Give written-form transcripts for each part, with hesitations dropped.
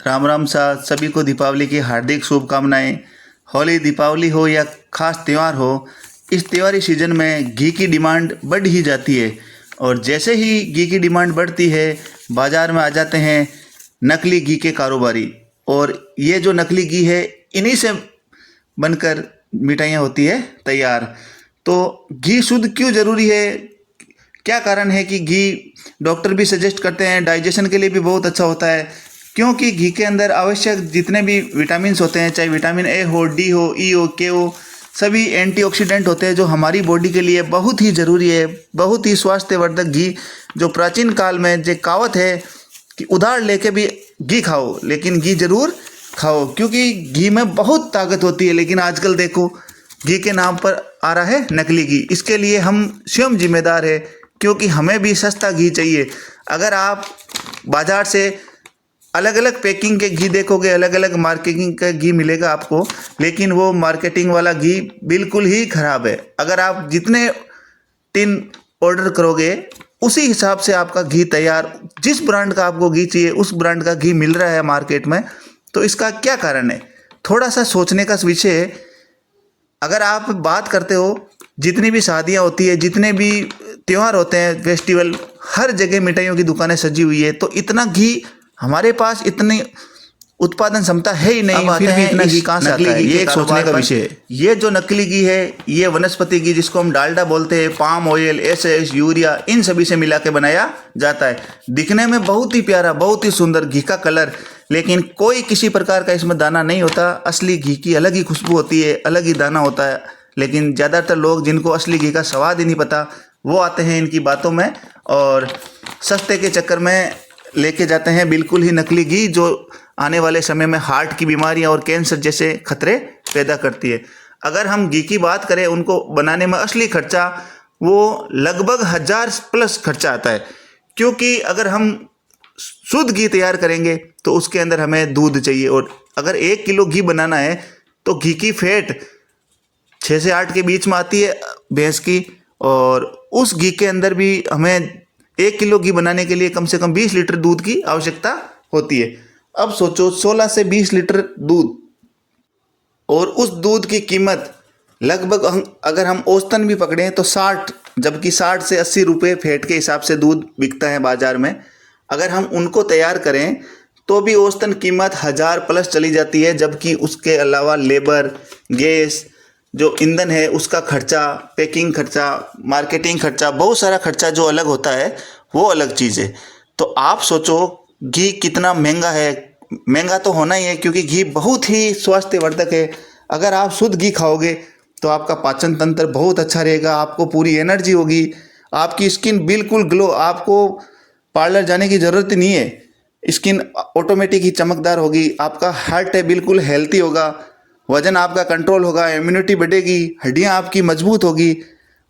राम राम सा सभी को दीपावली की हार्दिक शुभकामनाएं। होली, दीपावली हो या खास त्यौहार हो, इस त्योहारी सीजन में घी की डिमांड बढ़ ही जाती है। और जैसे ही घी की डिमांड बढ़ती है, बाज़ार में आ जाते हैं नकली घी के कारोबारी। और ये जो नकली घी है, इन्हीं से बनकर मिठाइयाँ होती है तैयार। तो घी शुद्ध क्यों ज़रूरी है? क्या कारण है कि घी डॉक्टर भी सजेस्ट करते हैं, डाइजेशन के लिए भी बहुत अच्छा होता है। क्योंकि घी के अंदर आवश्यक जितने भी विटामिन्स होते हैं, चाहे विटामिन ए हो, डी हो, ई हो, के हो, सभी एंटीऑक्सीडेंट होते हैं जो हमारी बॉडी के लिए बहुत ही ज़रूरी है। बहुत ही स्वास्थ्यवर्धक घी, जो प्राचीन काल में जो कहावत है कि उधार लेके भी घी खाओ, लेकिन घी जरूर खाओ, क्योंकि घी में बहुत ताकत होती है। लेकिन आजकल देखो, घी के नाम पर आ रहा है नकली घी। इसके लिए हम स्वयं जिम्मेदार है, क्योंकि हमें भी सस्ता घी चाहिए। अगर आप बाज़ार से अलग अलग पैकिंग के घी देखोगे, अलग अलग मार्केटिंग का घी मिलेगा आपको, लेकिन वो मार्केटिंग वाला घी बिल्कुल ही ख़राब है। अगर आप जितने टिन ऑर्डर करोगे, उसी हिसाब से आपका घी तैयार, जिस ब्रांड का आपको घी चाहिए उस ब्रांड का घी मिल रहा है मार्केट में। तो इसका क्या कारण है? थोड़ा सा सोचने का विषय है। अगर आप बात करते हो, जितनी भी शादियाँ होती है, जितने भी त्यौहार होते हैं, फेस्टिवल, हर जगह मिठाइयों की दुकानें सजी हुई है। तो इतना घी हमारे पास, इतनी उत्पादन क्षमता है ही नहीं, फिर भी इतना घी कहाँ से आता है? ये एक सोचने का विषय है। ये जो नकली घी है, ये वनस्पति घी, जिसको हम डालडा बोलते हैं, पाम ऑयल, एसएस, यूरिया, इन सभी से मिला के बनाया जाता है। दिखने में बहुत ही प्यारा, बहुत ही सुंदर घी का कलर, लेकिन कोई किसी प्रकार का इसमें दाना नहीं होता। असली घी की अलग ही खुशबू होती है, अलग ही दाना होता है। लेकिन ज़्यादातर लोग, जिनको असली घी का स्वाद ही नहीं पता, वो आते हैं इनकी बातों में और सस्ते के चक्कर में लेके जाते हैं बिल्कुल ही नकली घी, जो आने वाले समय में हार्ट की बीमारियां और कैंसर जैसे खतरे पैदा करती है। अगर हम घी की बात करें, उनको बनाने में असली खर्चा वो लगभग 1000+ खर्चा आता है। क्योंकि अगर हम शुद्ध घी तैयार करेंगे तो उसके अंदर हमें दूध चाहिए, और अगर 1 किलो घी बनाना है तो घी की फैट 6 से 8 के बीच में आती है भैंस की। और उस घी के अंदर भी हमें 1 किलो घी बनाने के लिए कम से कम 20 लीटर दूध की आवश्यकता होती है। अब सोचो, 16 से 20 लीटर दूध, और उस दूध की कीमत लगभग अगर हम औसतन भी पकड़ें तो 60, जबकि 60 से 80 रुपये फैट के हिसाब से दूध बिकता है बाज़ार में। अगर हम उनको तैयार करें तो भी औसतन कीमत 1000+ चली जाती है। जबकि उसके अलावा लेबर, गैस, जो ईंधन है उसका खर्चा, पैकिंग खर्चा, मार्केटिंग खर्चा, बहुत सारा खर्चा जो अलग होता है, वो अलग चीज़ है। तो आप सोचो घी कितना महंगा है। महंगा तो होना ही है, क्योंकि घी बहुत ही स्वास्थ्यवर्धक है। अगर आप शुद्ध घी खाओगे तो आपका पाचन तंत्र बहुत अच्छा रहेगा, आपको पूरी एनर्जी होगी, आपकी स्किन बिल्कुल ग्लो, आपको पार्लर जाने की ज़रूरत ही नहीं है, स्किन ऑटोमेटिक ही चमकदार होगी। आपका हार्ट है बिल्कुल हेल्थी होगा, वजन आपका कंट्रोल होगा, इम्यूनिटी बढ़ेगी, हड्डियां आपकी मजबूत होगी।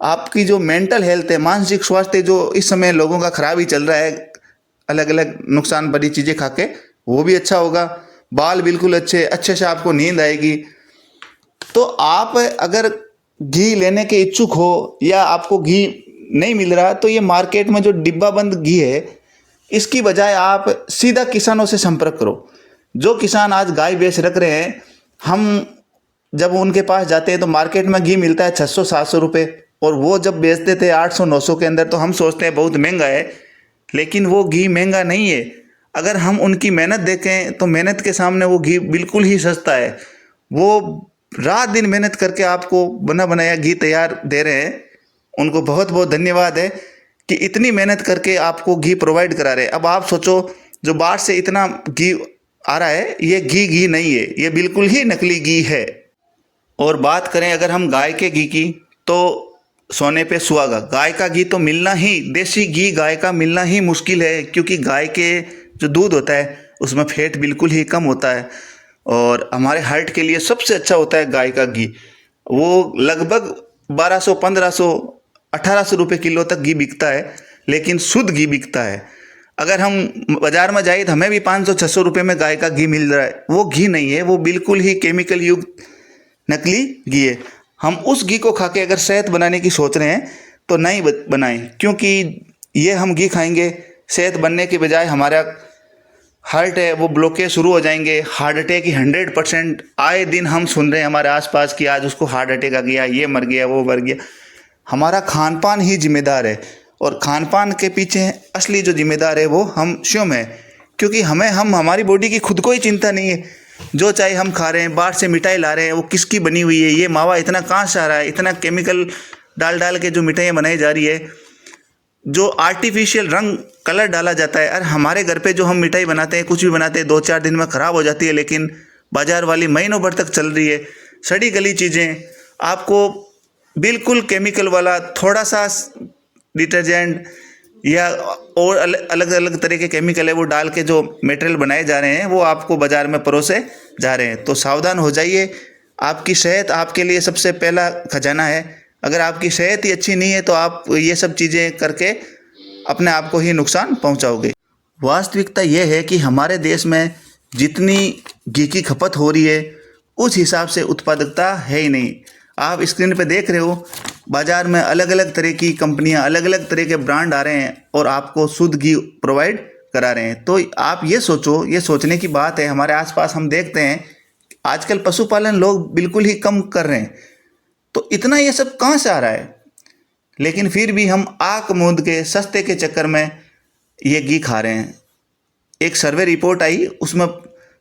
आपकी जो मेंटल हेल्थ है, मानसिक स्वास्थ्य जो इस समय लोगों का खराब ही चल रहा है, अलग अलग नुकसान भरी चीज़ें खा के, वो भी अच्छा होगा। बाल बिल्कुल अच्छे से आपको नींद आएगी। तो आप अगर घी लेने के इच्छुक हो, या आपको घी नहीं मिल रहा, तो ये मार्केट में जो डिब्बा बंद घी है, इसकी बजाय आप सीधा किसानों से संपर्क करो। जो किसान आज गाय भैंस रख रहे हैं, हम जब उनके पास जाते हैं तो मार्केट में घी मिलता है 600-700 रुपये, और वो जब बेचते थे 800-900 के अंदर, तो हम सोचते हैं बहुत महंगा है, लेकिन वो घी महंगा नहीं है। अगर हम उनकी मेहनत देखें तो मेहनत के सामने वो घी बिल्कुल ही सस्ता है। वो रात दिन मेहनत करके आपको बना बनाया घी तैयार दे रहे हैं। उनको बहुत बहुत धन्यवाद है कि इतनी मेहनत करके आपको घी प्रोवाइड करा रहे हैं। अब आप सोचो, जो बाहर से इतना घी आ रहा है, ये घी नहीं है, ये बिल्कुल ही नकली घी है। और बात करें अगर हम गाय के घी की, तो सोने पे सुहागा, गाय का घी तो मिलना ही, देसी घी गाय का मिलना ही मुश्किल है। क्योंकि गाय के जो दूध होता है उसमें फैट बिल्कुल ही कम होता है, और हमारे हार्ट के लिए सबसे अच्छा होता है गाय का घी। वो लगभग 1200, 1500, 1800 रुपये किलो तक घी बिकता है, लेकिन शुद्ध घी बिकता है। अगर हम बाज़ार में जाए तो हमें भी 500-600 रुपये में गाय का घी मिल रहा है। वो घी नहीं है, वो बिल्कुल ही केमिकल युक्त नकली घी है। हम उस घी को खा के अगर सेहत बनाने की सोच रहे हैं तो नहीं बनाएं, क्योंकि ये हम घी खाएंगे, सेहत बनने के बजाय हमारा हार्ट है वो ब्लॉकेज शुरू हो जाएंगे। हार्ट अटैक की 100% आए दिन हम सुन रहे हैं हमारे आसपास कि आज उसको हार्ट अटैक आ गया, ये मर गया, वो मर गया। हमारा खान पान ही जिम्मेदार है, और खान पान के पीछे असली जो जिम्मेदार है वो हम स्वयं है, क्योंकि हम हमारी बॉडी की खुद को ही चिंता नहीं है। जो चाहे हम खा रहे हैं, बाहर से मिठाई ला रहे हैं, वो किसकी बनी हुई है, ये मावा इतना कहाँ से आ रहा है, इतना केमिकल डाल डाल के जो मिठाइयाँ बनाई जा रही है, जो आर्टिफिशियल रंग कलर डाला जाता है। अरे हमारे घर पे जो हम मिठाई बनाते हैं, कुछ भी बनाते हैं, 2-4 दिन में ख़राब हो जाती है, लेकिन बाज़ार वाली महीनों भर तक चल रही है। सड़ी गली चीज़ें, आपको बिल्कुल केमिकल वाला थोड़ा सा डिटर्जेंट या और अलग अलग तरह के केमिकल है वो डाल के जो मटेरियल बनाए जा रहे हैं वो आपको बाज़ार में परोसे जा रहे हैं। तो सावधान हो जाइए। आपकी सेहत आपके लिए सबसे पहला खजाना है। अगर आपकी सेहत ही अच्छी नहीं है तो आप ये सब चीज़ें करके अपने आप को ही नुकसान पहुंचाओगे। वास्तविकता यह है कि हमारे देश में जितनी घी की खपत हो रही है उस हिसाब से उत्पादकता है ही नहीं। आप स्क्रीन पे देख रहे हो, बाज़ार में अलग अलग तरह की कंपनियां, अलग अलग तरह के ब्रांड आ रहे हैं और आपको शुद्ध घी प्रोवाइड करा रहे हैं। तो आप ये सोचो, ये सोचने की बात है। हमारे आसपास हम देखते हैं आजकल पशुपालन लोग बिल्कुल ही कम कर रहे हैं, तो इतना ये सब कहाँ से आ रहा है? लेकिन फिर भी हम आंख मूंद के सस्ते के चक्कर में ये घी खा रहे हैं। एक सर्वे रिपोर्ट आई, उसमें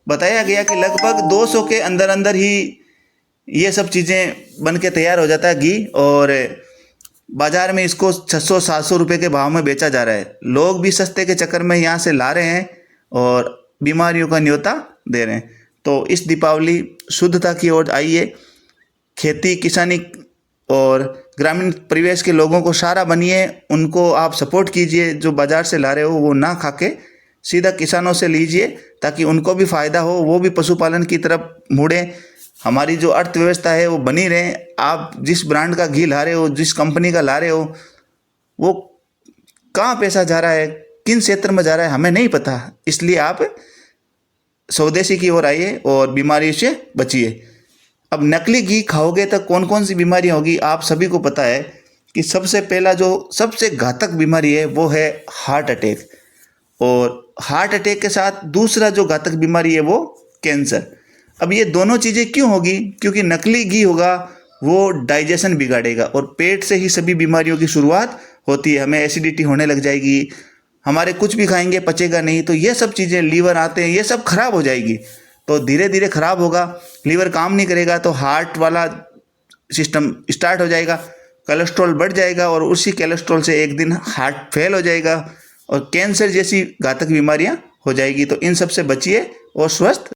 बताया गया कि लगभग 200 के अंदर अंदर ही ये सब चीज़ें बन के तैयार हो जाता है घी, और बाज़ार में इसको 600-700 रुपये के भाव में बेचा जा रहा है। लोग भी सस्ते के चक्कर में यहाँ से ला रहे हैं और बीमारियों का न्योता दे रहे हैं। तो इस दीपावली शुद्धता की ओर आइए। खेती किसानी और ग्रामीण परिवेश के लोगों को सहारा बनिए, उनको आप सपोर्ट कीजिए। जो बाज़ार से ला रहे हो वो ना खा के सीधा किसानों से लीजिए, ताकि उनको भी फ़ायदा हो, वो भी पशुपालन की तरफ मुड़ें। हमारी जो अर्थव्यवस्था है वो बनी रहे। आप जिस ब्रांड का घी ला रहे हो, जिस कंपनी का ला रहे हो, वो कहाँ पैसा जा रहा है, किन क्षेत्र में जा रहा है, हमें नहीं पता। इसलिए आप स्वदेशी की ओर आइए और बीमारी से बचिए। अब नकली घी खाओगे तो कौन कौन सी बीमारियाँ होगी, आप सभी को पता है कि सबसे पहला जो सबसे घातक बीमारी है वो है हार्ट अटैक, और हार्ट अटैक के साथ दूसरा जो घातक बीमारी है वो कैंसर। अब ये दोनों चीज़ें क्यों होगी? क्योंकि नकली घी होगा वो डाइजेशन बिगाड़ेगा, और पेट से ही सभी बीमारियों की शुरुआत होती है। हमें एसिडिटी होने लग जाएगी, हमारे कुछ भी खाएंगे पचेगा नहीं, तो ये सब चीज़ें, लीवर आते हैं, ये सब खराब हो जाएगी। तो धीरे धीरे खराब होगा, लीवर काम नहीं करेगा तो हार्ट वाला सिस्टम स्टार्ट हो जाएगा, कोलेस्ट्रॉल बढ़ जाएगा, और उसी कोलेस्ट्रॉल से एक दिन हार्ट फेल हो जाएगा और कैंसर जैसी घातक बीमारियां हो जाएगी। तो इन सब से बचिए और स्वस्थ